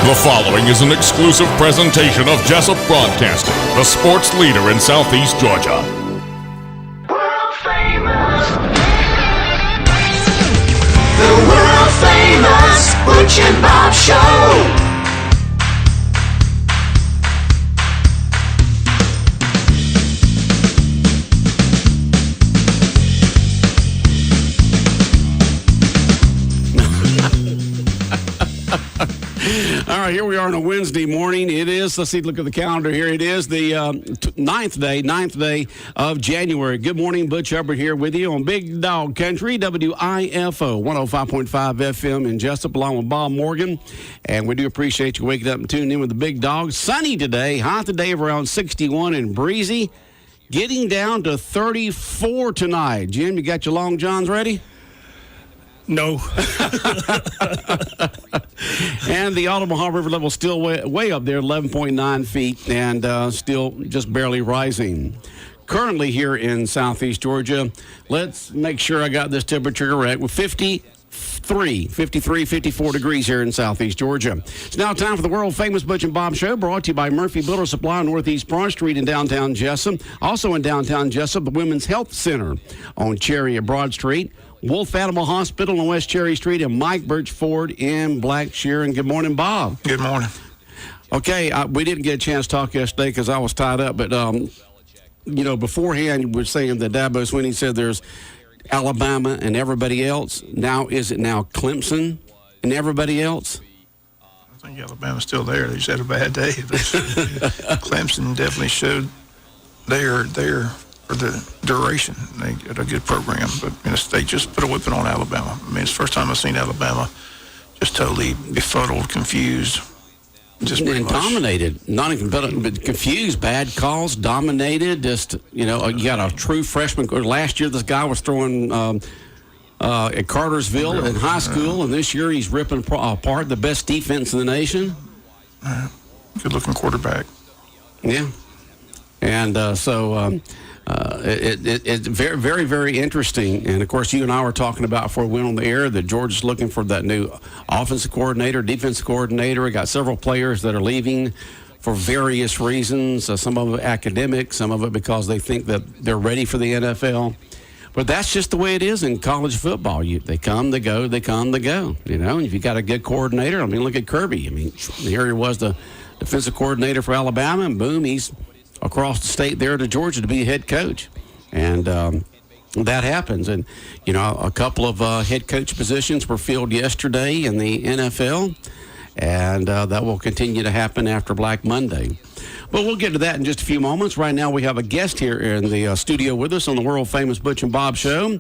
The following is an exclusive presentation of Jesup Broadcasting, the sports leader in Southeast Georgia. World famous. The world famous Butch and Bob Show. All right, here we are on a Wednesday morning. It is, let's see, look at the calendar here. It is the ninth day of January. Good morning, Butch Hubbard here with you on Big Dog Country, WIFO 105.5 FM in Jesup, along with Bob Morgan. And we do appreciate you waking up and tuning in with the Big Dog. Sunny today, high today of around 61 and breezy. Getting down to 34 tonight. Jim, you got your long johns ready? No. And the Omaha River level still way up there, 11.9 feet, and still just barely rising. Currently here in Southeast Georgia, let's make sure I got this temperature correct. We're 53, 54 degrees here in Southeast Georgia. It's now time for the world-famous Butch and Bob Show, brought to you by Murphy Builder Supply on Northeast Broad Street in downtown Jesup. Also in downtown Jesup, the Women's Health Center on Cherry at Broad Street. Wolf Animal Hospital on West Cherry Street, and Mike Birch Ford in Blackshear. And good morning, Bob. Good morning. Okay, we didn't get a chance to talk yesterday because I was tied up, but, beforehand you were saying that Dabo Swinney said there's Alabama and everybody else. Now, is it now Clemson and everybody else? I think Alabama's still there. They just had a bad day. Clemson definitely showed they're for the duration. They got a good program, but they just put a whipping on Alabama. I mean, it's the first time I've seen Alabama just totally befuddled, confused. Just and dominated, not even but confused, bad calls, dominated. Just you got a true freshman. Last year, this guy was throwing at Cartersville in high school, and this year he's ripping apart the best defense in the nation. Good-looking quarterback. Yeah, and it's very, very, very interesting. And, of course, you and I were talking about before we went on the air that Georgia's looking for that new offensive coordinator, defensive coordinator. We got several players that are leaving for various reasons, some of it academic, some of it because they think that they're ready for the NFL. But that's just the way it is in college football. They come, they go, they come, they go. And if you got a good coordinator, look at Kirby. Here he was the defensive coordinator for Alabama, and boom, he's across the state there to Georgia to be head coach. And that happens. And, a couple of head coach positions were filled yesterday in the NFL, and that will continue to happen after Black Monday. But we'll get to that in just a few moments. Right now we have a guest here in the studio with us on the world-famous Butch and Bob Show.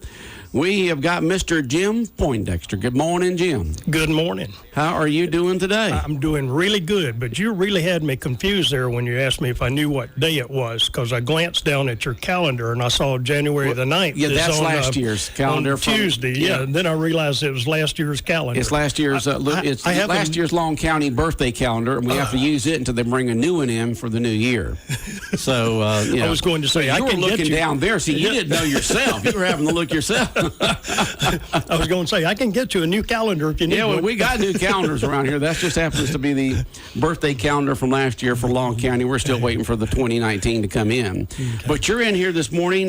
We have got Mr. Jim Poindexter. Good morning, Jim. Good morning. How are you doing today? I'm doing really good, but you really had me confused there when you asked me if I knew what day it was, because I glanced down at your calendar and I saw January the 9th. Yeah, that's on, last year's calendar. On Tuesday, yeah. And then I realized it was last year's calendar. It's last year's last year's Long County birthday calendar, and we have to use it until they bring a new one in for the new year. So, I was going to say, you were looking down there. See, you didn't know yourself. You were having to look yourself. I was going to say, I can get you a new calendar if you need one. Yeah, we got new calendars around here. That just happens to be the birthday calendar from last year for Long County. We're still waiting for the 2019 to come in. Okay. But you're in here this morning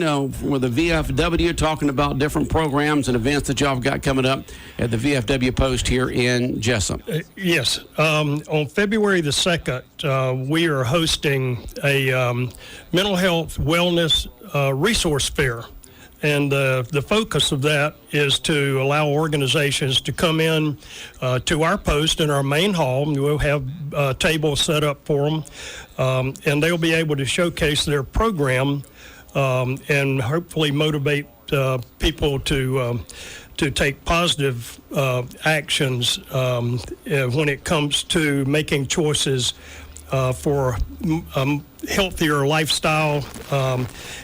with the VFW talking about different programs and events that y'all have got coming up at the VFW Post here in Jesup. Yes. On February the 2nd, we are hosting a mental health wellness resource fair. And the focus of that is to allow organizations to come in to our post in our main hall. We'll have tables set up for them, and they'll be able to showcase their program and hopefully motivate people to take positive actions when it comes to making choices for healthier lifestyle.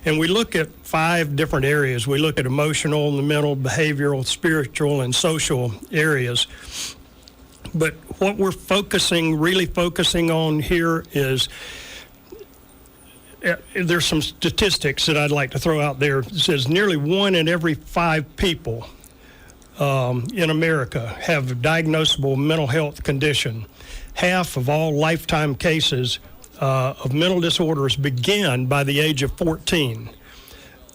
And we look at 5 different areas. We look at emotional, the mental, behavioral, spiritual, and social areas. But what we're really focusing on here is there's some statistics that I'd like to throw out there. It says nearly 1 in every 5 people in America have a diagnosable mental health condition. Half of all lifetime cases of mental disorders begin by the age of 14.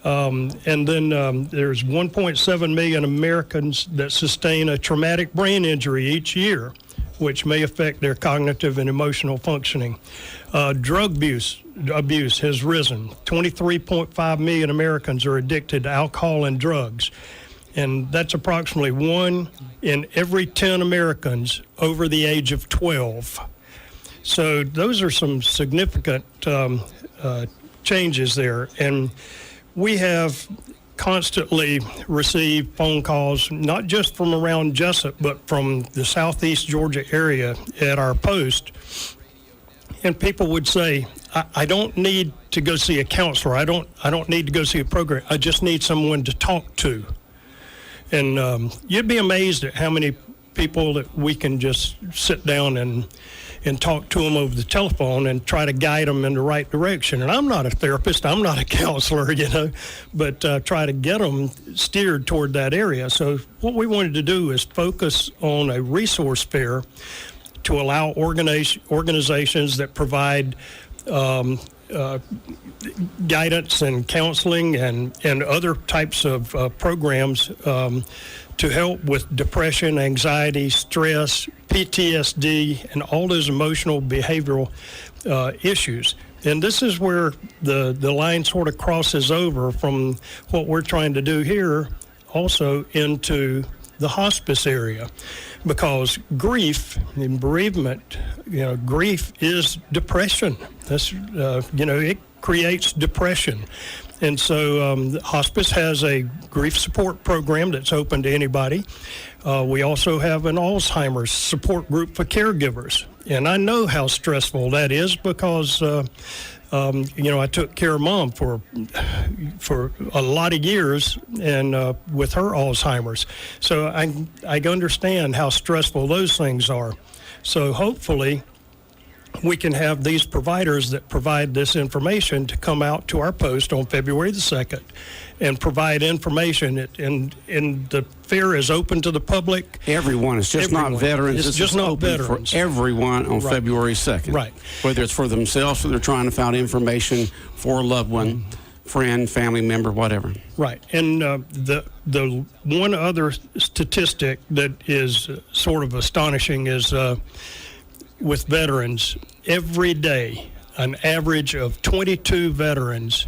And then there's 1.7 million Americans that sustain a traumatic brain injury each year, which may affect their cognitive and emotional functioning. Drug abuse has risen. 23.5 million Americans are addicted to alcohol and drugs. And that's approximately 1 in every 10 Americans over the age of 12. So those are some significant changes there. And we have constantly received phone calls, not just from around Jesup, but from the southeast Georgia area at our post. And people would say, I don't need to go see a counselor. I don't need to go see a program. I just need someone to talk to. And you'd be amazed at how many people that we can just sit down and talk to them over the telephone and try to guide them in the right direction. And I'm not a therapist, I'm not a counselor, but try to get them steered toward that area. So what we wanted to do is focus on a resource fair to allow organizations that provide guidance and counseling and other types of programs to help with depression, anxiety, stress, PTSD, and all those emotional behavioral issues. And this is where the line sort of crosses over from what we're trying to do here also into the hospice area, because grief and bereavement, grief is depression. That's, it creates depression. And so hospice has a grief support program that's open to anybody. We also have an Alzheimer's support group for caregivers. And I know how stressful that is because I took care of Mom for a lot of years, and with her Alzheimer's. So I understand how stressful those things are. So hopefully we can have these providers that provide this information to come out to our post on February the 2nd and provide information. And the fair is open to the public. Everyone. It's just not veterans. It's just not open veterans. For everyone on February 2nd. Right. Whether it's for themselves or they're trying to find information for a loved one, friend, family member, whatever. Right. And the one other statistic that is sort of astonishing is with veterans, every day, an average of 22 veterans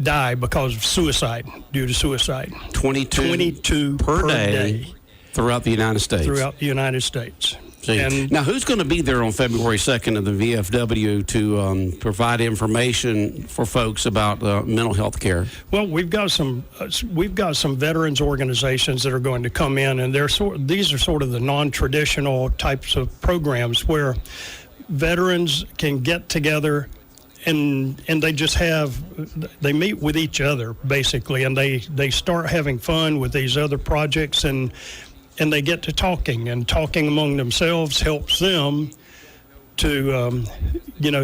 die because of suicide, due to suicide. 22 per day throughout the United States. Throughout the United States. And now, who's going to be there on February 2nd of the VFW to provide information for folks about mental health care? Well, we've got some veterans organizations that are going to come in, and these are sort of the non-traditional types of programs where veterans can get together and they just they meet with each other basically, and they start having fun with these other projects, and they get to talking among themselves helps them to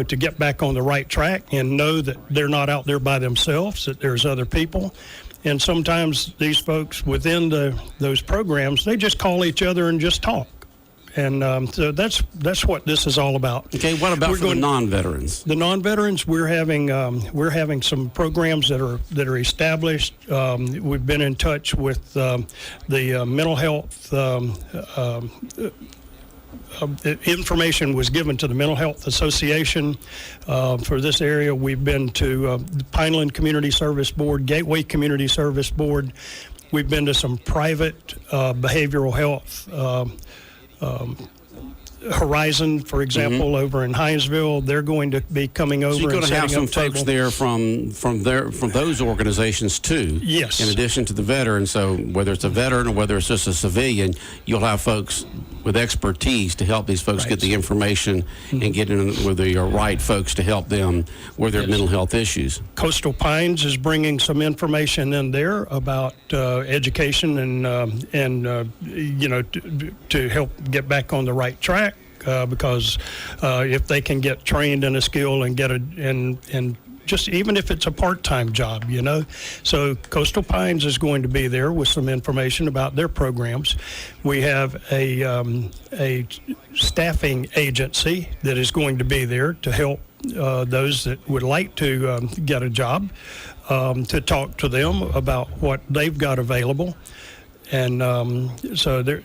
get back on the right track and know that they're not out there by themselves, that there's other people. And sometimes these folks within those programs, they just call each other and just talk. And so that's what this is all about. Okay, what about for the non-veterans? The non-veterans, we're having some programs that are established. We've been in touch with the mental health. Information was given to the Mental Health Association for this area. We've been to the Pineland Community Service Board, Gateway Community Service Board. We've been to some private behavioral health. Horizon, for example, over in Hinesville, they're going to be coming over. So you're going and to have some setting up folks there from those organizations too. Yes. In addition to the veterans, so whether it's a veteran or whether it's just a civilian, you'll have folks with expertise to help these folks get the information and get in with the right folks to help them with their mental health issues. Coastal Pines is bringing some information in there about education and to help get back on the right track. Because if they can get trained in a skill and just even if it's a part-time job, you know. So Coastal Pines is going to be there with some information about their programs. We have a staffing agency that is going to be there to help those that would like to get a job, to talk to them about what they've got available. And so there,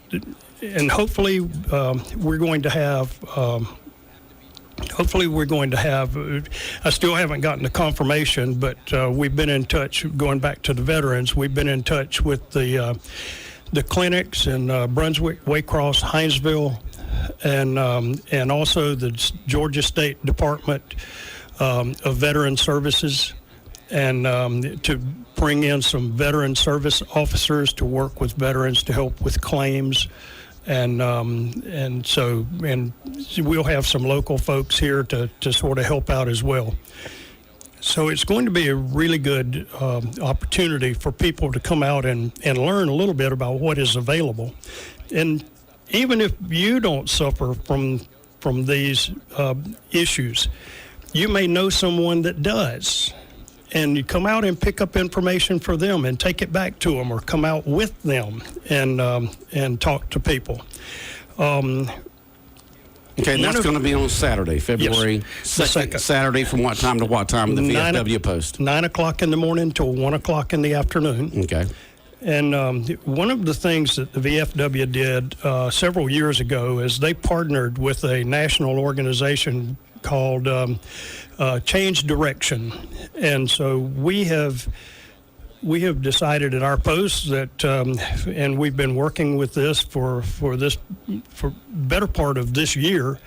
and hopefully we're going to have, I still haven't gotten the confirmation, but we've been in touch, going back to the veterans, we've been in touch with the clinics in Brunswick, Waycross, Hinesville, and also the Georgia State Department of Veteran Services, and to bring in some veteran service officers to work with veterans to help with claims, and so we'll have some local folks here to sort of help out as well. So it's going to be a really good opportunity for people to come out and learn a little bit about what is available. And even if you don't suffer from these issues, you may know someone that does. And you come out and pick up information for them and take it back to them, or come out with them and talk to people. Okay, and that's going to be on Saturday, February 2nd. Saturday from what time to what time? The VFW Post. 9 o'clock in the morning till 1 o'clock in the afternoon. Okay. And one of the things that the VFW did several years ago is they partnered with a national organization called Change Direction. And so we have decided at our post that, and we've been working with this for better part of this year,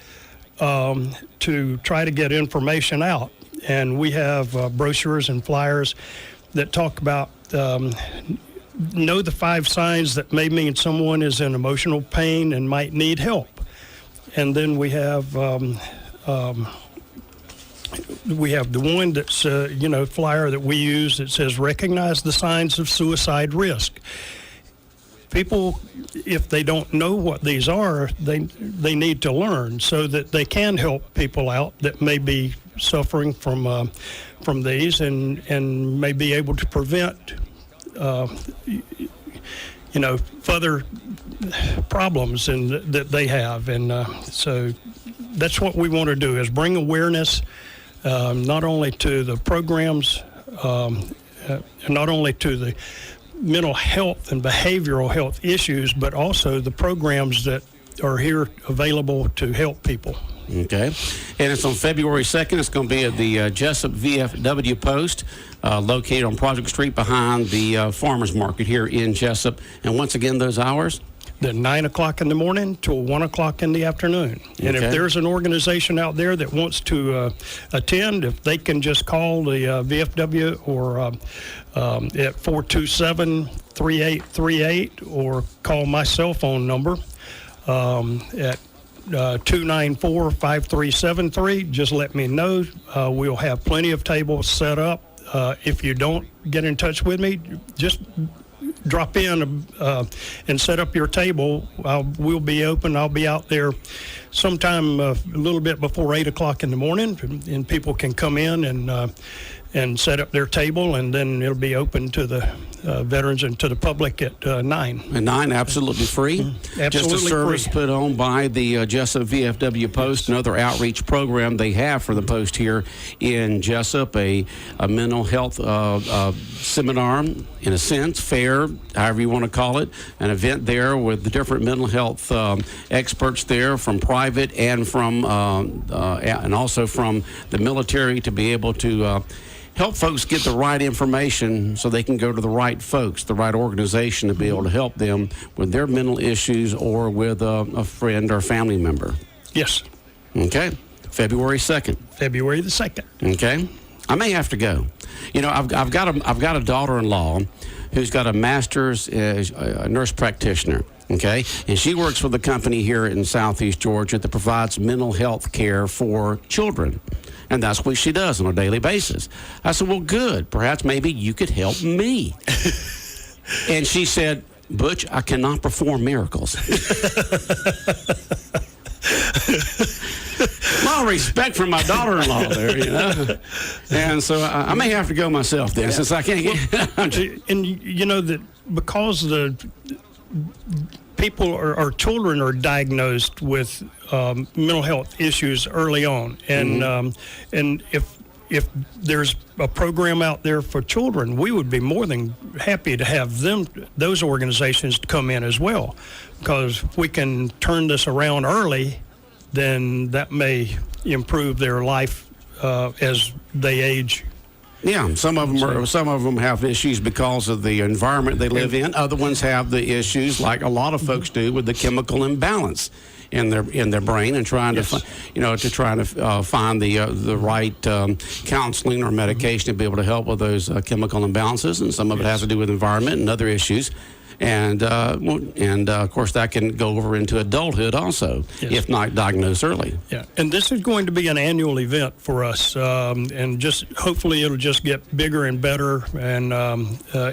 to try to get information out. And we have brochures and flyers that talk about know the 5 signs that may mean someone is in emotional pain and might need help. And then we have the one that's flyer that we use that says recognize the signs of suicide risk. People, if they don't know what these are, they need to learn so that they can help people out that may be suffering from these, and may be able to prevent further problems that they have. And so that's what we want to do, is bring awareness not only to the programs, not only to the mental health and behavioral health issues, but also the programs that are here available to help people. Okay. And it's on February 2nd. It's going to be at the Jesup VFW Post, located on Project Street behind the Farmers Market here in Jesup. And once again, those hours? The 9 o'clock in the morning till 1 o'clock in the afternoon. And if there's an organization out there that wants to attend, if they can just call the VFW or at 427-3838, or call my cell phone number at 294-5373. Just let me know. We'll have plenty of tables set up. If you don't get in touch with me, just drop in and set up your table. We'll be open. I'll be out there sometime a little bit before 8 o'clock in the morning, and people can come in and set up their table, and then it'll be open to the veterans and to the public at 9. At 9, absolutely free. Absolutely Just a service free. put on by the Jesup VFW Post, another outreach program they have for the Post here in Jesup, a mental health seminar, in a sense, fair, however you want to call it, an event there with the different mental health experts there from private and from and also from the military, to be able to help folks get the right information so they can go to the right folks, the right organization, to be able to help them with their mental issues or with a friend or family member. Yes. Okay. February 2nd. February the 2nd. Okay. I may have to go. You know, I've got a daughter-in-law who's got a master's, a nurse practitioner. Okay, and she works for the company here in Southeast Georgia that provides mental health care for children. And that's what she does on a daily basis. I said, well, good. Perhaps maybe you could help me. And she said, Butch, I cannot perform miracles. A lot of respect for my daughter-in-law there, you know. And so I may have to go myself then, since I can't get. And you know that because the people or children are diagnosed with mental health issues early on, and if there's a program out there for children, we would be more than happy to have those organizations to come in as well, because if we can turn this around early, then that may improve their life as they age. Yeah, some of them have issues because of the environment they live in. Other ones have the issues, like a lot of folks do, with the chemical imbalance in their brain, and trying to find the right counseling or medication to be able to help with those chemical imbalances. And some of it has to do with environment and other issues. And of course, that can go over into adulthood also, if not diagnosed early. Yeah, and this is going to be an annual event for us, and just hopefully it'll just get bigger and better, and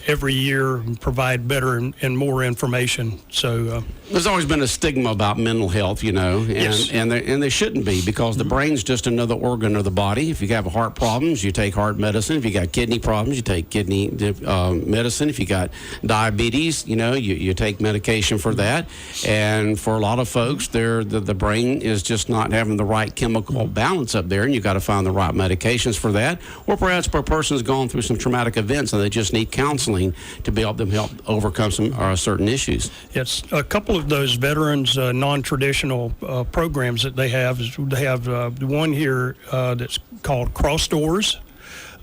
every year provide better and more information. So there's always been a stigma about mental health, you know, and there shouldn't be, because the brain's just another organ of the body. If you have heart problems, you take heart medicine. If you got kidney problems, you take kidney medicine. If you got diabetes, you take medication for that. And for a lot of folks, the brain is just not having the right chemical balance up there, and you got to find the right medications for that. Or perhaps a person's gone through some traumatic events and they just need counseling to be able to help overcome some certain issues. Yes, a couple of those veterans non-traditional programs that they have one here that's called Cross Doors.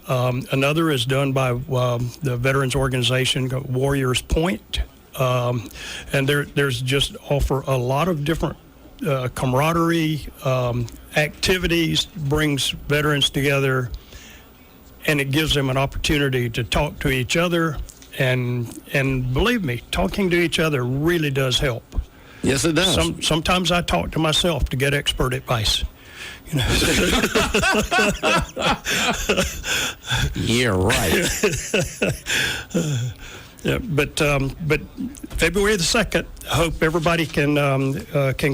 Another is done by the veterans organization Warriors Point, and there's just offer a lot of different camaraderie activities, brings veterans together, and it gives them an opportunity to talk to each other, and believe me, talking to each other really does help. Yes, it does. Sometimes I talk to myself to get expert advice. You know. Yeah, right. Yeah, but February the 2nd, I hope everybody can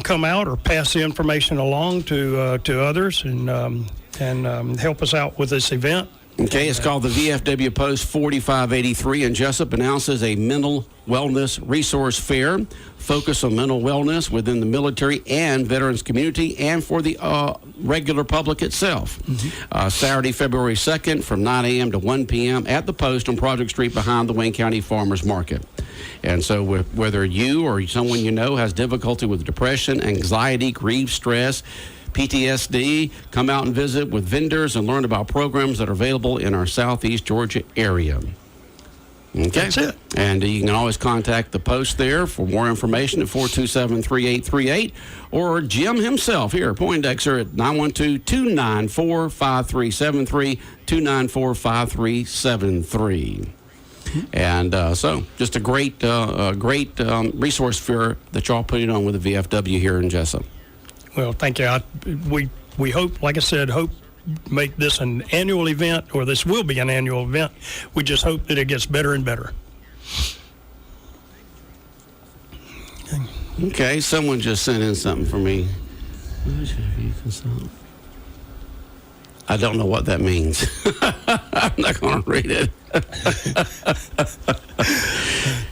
come out or pass the information along to others and help us out with this event. Okay, it's called the VFW Post 4583, and Jesup announces a mental wellness resource fair focused on mental wellness within the military and veterans community, and for the regular public itself. Saturday, February 2nd from 9 a.m. to 1 p.m. at the Post on Project Street behind the Wayne County Farmers Market. And so whether you or someone you know has difficulty with depression, anxiety, grief, stress, PTSD, come out and visit with vendors and learn about programs that are available in our Southeast Georgia area. Okay. That's it. And you can always contact the Post there for more information at 427-3838, or Jim himself here, Poindexter, at 912-294-5373, 294-5373. And so just a great resource fair that y'all putting on with the VFW here in Jesup. Well, thank you. We hope, like I said, make this an annual event, or this will be an annual event. We just hope that it gets better and better. Okay, someone just sent in something for me. I don't know what that means. I'm not going to read it.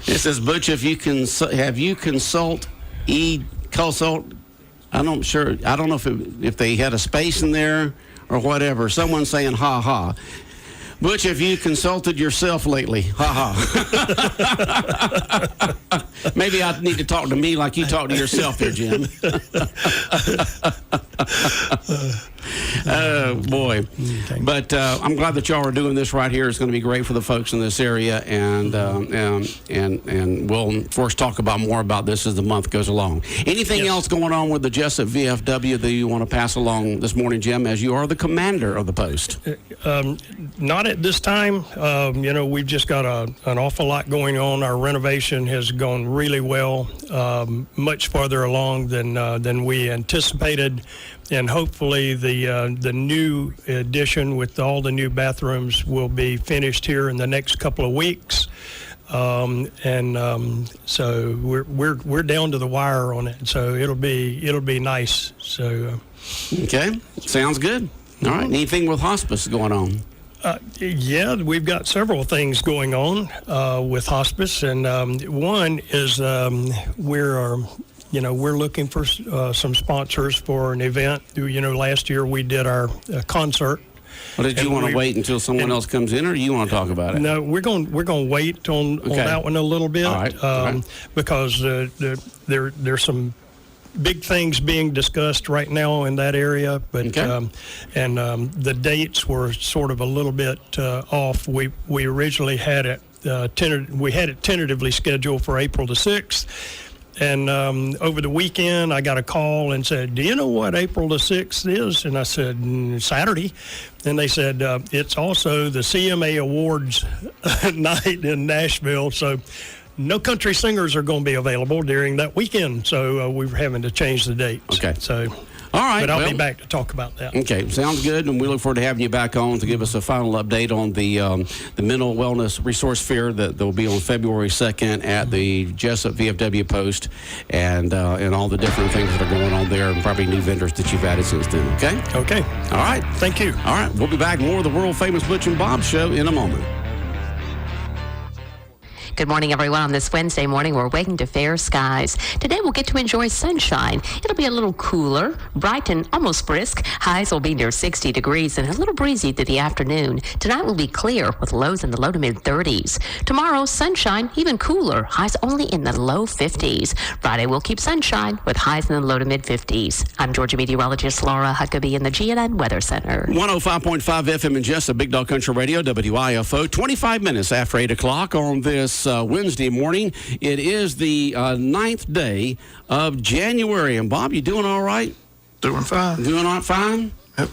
It says, Butch, have you consult? I don't know if they had a space in there or whatever. Someone's saying, ha ha. Butch, have you consulted yourself lately? Ha ha. Maybe I need to talk to me like you talk to yourself there, Jim. Oh, boy. But I'm glad that y'all are doing this right here. It's going to be great for the folks in this area, and we'll, of course, talk about more about this as the month goes along. Anything else going on with the Jesup VFW that you want to pass along this morning, Jim, as you are the commander of the Post? Not at this time. We've just got an awful lot going on. Our renovation has gone really well, much farther along than we anticipated. And hopefully the new addition with all the new bathrooms will be finished here in the next couple of weeks. So we're down to the wire on it. So it'll be nice. So Okay, sounds good. All right, anything with hospice going on? Yeah, we've got several things going on with hospice, and one is we're looking for some sponsors for an event. Last year we did our concert. Well, did you want to wait until someone else comes in, or you want to talk about it? No, we're going to wait on that one a little bit. All right. Because there's some big things being discussed right now in that area, but the dates were sort of a little bit off. We originally had it tentatively scheduled for April the 6th. And over the weekend, I got a call and said, "Do you know what April the 6th is?" And I said, "Saturday." And they said, "It's also the CMA Awards night in Nashville, so no country singers are going to be available during that weekend." So we're having to change the dates. Okay. So, all right. but I'll be back to talk about that. Okay, sounds good, and we look forward to having you back on to give us a final update on the Mental Wellness Resource Fair that will be on February 2nd at the Jesup VFW post, and all the different things that are going on there, and probably new vendors that you've added since then. Okay. Okay. All right. Thank you. All right, we'll be back more of the world famous Butch and Bob Show in a moment. Good morning, everyone. On this Wednesday morning, we're waking to fair skies. Today, we'll get to enjoy sunshine. It'll be a little cooler, bright and almost brisk. Highs will be near 60 degrees and a little breezy through the afternoon. Tonight will be clear with lows in the low to mid 30s. Tomorrow, sunshine, even cooler. Highs only in the low 50s. Friday, we'll keep sunshine with highs in the low to mid 50s. I'm Georgia meteorologist Laura Huckabee in the GNN Weather Center. 105.5 FM in Jesup, Big Dog Country Radio, WIFO. 25 minutes after 8 o'clock on this Wednesday morning. It is the 9th day of January. And Bob, you doing all right? Doing fine. Doing all fine? Yep.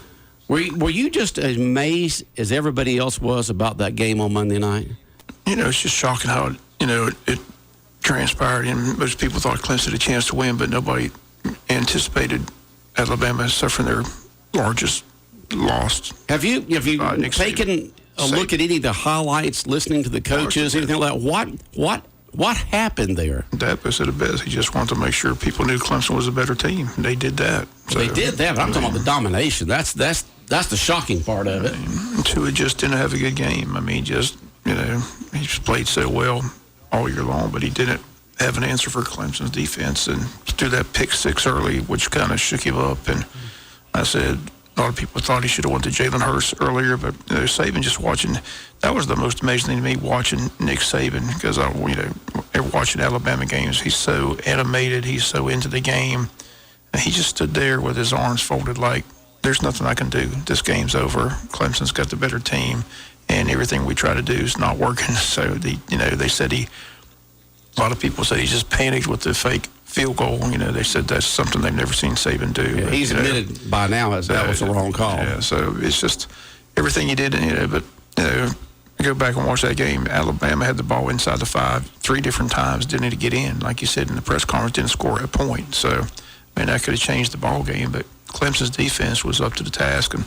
Were you just as amazed as everybody else was about that game on Monday night? It's just shocking how, it transpired. And most people thought Clemson had a chance to win, but nobody anticipated Alabama suffering their largest loss. Have you taken a look at any of the highlights, listening to the coaches, anything like that? What happened there? Dabo said it best. He just wanted to make sure people knew Clemson was a better team. They did that. So, they did that, but I'm talking about the domination. That's the shocking part of it. Tua just didn't have a good game. I mean, he just played so well all year long, but he didn't have an answer for Clemson's defense. And threw that pick six early, which kind of shook him up. And I said, a lot of people thought he should have went to Jalen Hurts earlier, but Saban, just watching, that was the most amazing thing to me, watching Nick Saban, because watching Alabama games, he's so animated, he's so into the game, and he just stood there with his arms folded like, there's nothing I can do. This game's over. Clemson's got the better team, and everything we try to do is not working. So they said a lot of people said he just panicked with the fake field goal. They said that's something they've never seen Saban do. Yeah, he's admitted by now that was the wrong call. Yeah, so it's just everything he did. But go back and watch that game. Alabama had the ball inside the 5 3 different times. Didn't need to get in, like you said in the press conference. Didn't score a point. So that could have changed the ball game. But Clemson's defense was up to the task. And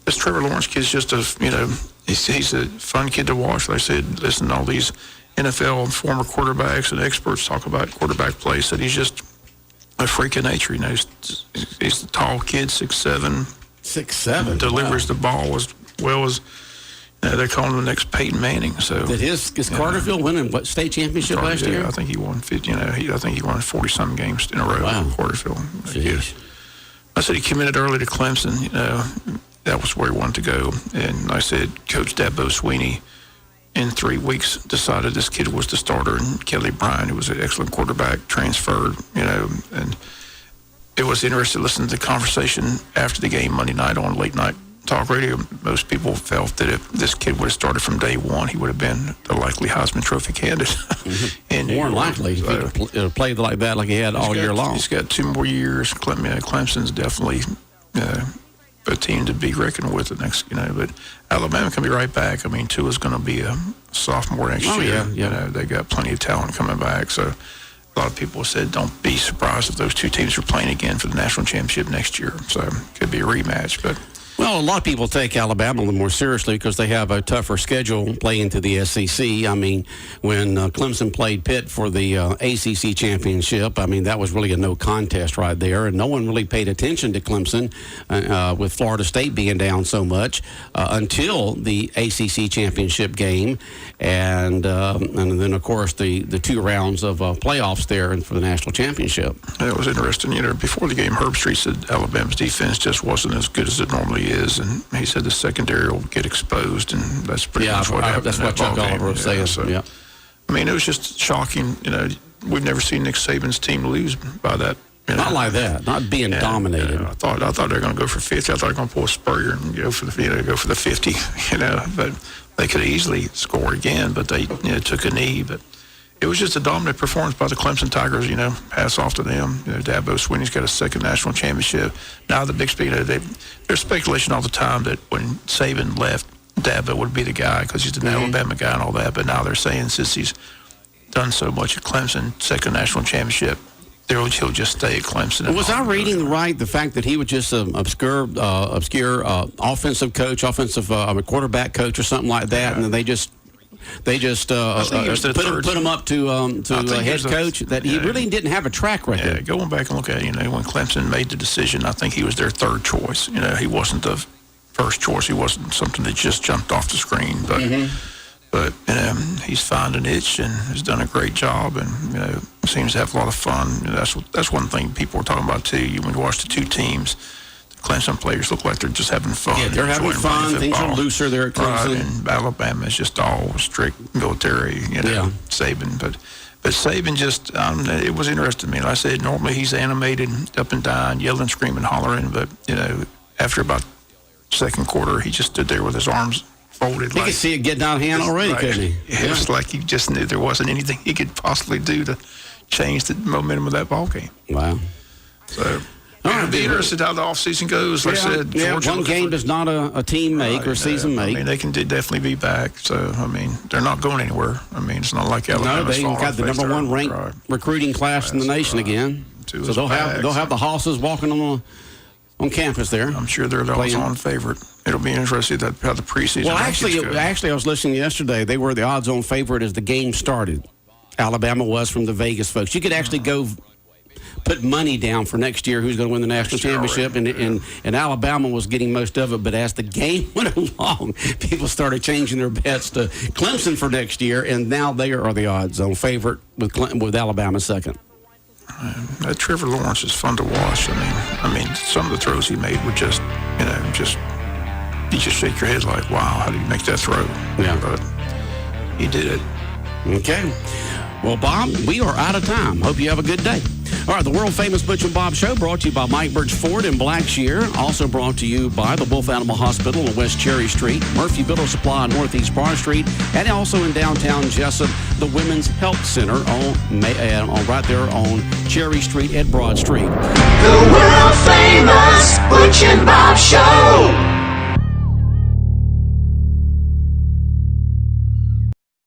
this Trevor Lawrence kid's just he's a fun kid to watch. Like I said, listen to all these NFL and former quarterbacks and experts talk about quarterback play. Said he's just a freak of nature. He's a tall kid, 6'7". 6'7". Delivers the ball as well as they're calling him the next Peyton Manning. So did his Carterville winning what state championship last year? I think he won 50. I think he won 40-some games in a row. Wow. Carterville. Jeez. I said he committed early to Clemson. That was where he wanted to go. And I said, Coach Dabo Swinney, in 3 weeks, decided this kid was the starter, and Kelly Bryant, who was an excellent quarterback, transferred, and it was interesting to listen to the conversation after the game Monday night on late night talk radio. Most people felt that if this kid would have started from day one, he would have been the likely Heisman Trophy candidate. And more than likely, if he played like that, like he had all year long. He's got 2 more years. Clemson's definitely a team to be reckoned with the next, but Alabama can be right back. I mean, Tua's going to be a sophomore next year. Yeah. They got plenty of talent coming back. So a lot of people said, don't be surprised if those two teams are playing again for the national championship next year. So it could be a rematch. But Well, a lot of people take Alabama a little more seriously because they have a tougher schedule playing to the SEC. I mean, when Clemson played Pitt for the ACC championship, I mean, that was really a no contest right there, and no one really paid attention to Clemson with Florida State being down so much until the ACC championship game, and then, of course, the 2 rounds of playoffs there for the national championship. It was interesting. Before the game, Herb Street said Alabama's defense just wasn't as good as it normally is, and he said the secondary will get exposed, and that's pretty much what happened. That's what Chuck Oliver was saying. So, yeah. I mean, it was just shocking. We've never seen Nick Saban's team lose by that. Not like that. Not being dominated. I thought they were going to go for 50. I thought they were going to pull a Spurrier and go for the 50. But they could easily score again, but they took a knee. But it was just a dominant performance by the Clemson Tigers. Hats off to them. Dabo Swinney's got a 2nd national championship. Now the big speed. There's speculation all the time that when Saban left, Dabo would be the guy because he's an Alabama guy and all that. But now they're saying since he's done so much at Clemson, 2nd national championship, he'll just stay at Clemson. Was I reading right? The fact that he was just an obscure offensive coach, quarterback coach or something like that, and then they just put him up to head coach. That he really didn't have a track record. Yeah, going back and look at it, when Clemson made the decision, I think he was their 3rd choice. He wasn't the first choice. He wasn't something that just jumped off the screen. But he's found an itch and has done a great job, and seems to have a lot of fun. That's one thing people are talking about too. When you watch the 2 teams, the Clemson players look like they're just having fun. Yeah, they're having fun. Things are looser there at Clemson. Right, and Alabama is just all strict military. Saban, but Saban just it was interesting. Like I said, normally he's animated, up and down, yelling, screaming, hollering. But after about 2nd quarter, he just stood there with his arms folded. He could see it getting out of hand already, couldn't he? It was like he just knew there wasn't anything he could possibly do to change the momentum of that ball game. Wow. So it'll be interested how the offseason goes. Like I said, Georgia one game does not a team make or season make. I mean, they can definitely be back. So, they're not going anywhere. It's not like Alabama. No, they got the number 1 ranked recruiting class in the nation again. So they'll have the Hosses walking on campus there. I'm sure they're the odds-on favorite. It'll be interesting how the preseason. Well, actually, I was listening yesterday. They were the odds-on favorite as the game started. Alabama was from the Vegas folks. You could actually go put money down for next year who's going to win the national championship, and Alabama was getting most of it. But as the game went along, people started changing their bets to Clemson for next year, and now they are the odds-on favorite with Alabama 2nd. Trevor Lawrence is fun to watch. I mean, some of the throws he made were just, you just shake your head like, wow, how did he make that throw? Yeah. But he did it. Okay. Well, Bob, we are out of time. Hope you have a good day. All right, the world-famous Butch and Bob Show brought to you by Mike Birch Ford in Blackshear. Also brought to you by the Wolf Animal Hospital on West Cherry Street, Murphy Builder Supply on Northeast Bar Street, and also in downtown Jesup, the Women's Health Center right there on Cherry Street at Broad Street. The world famous Butch and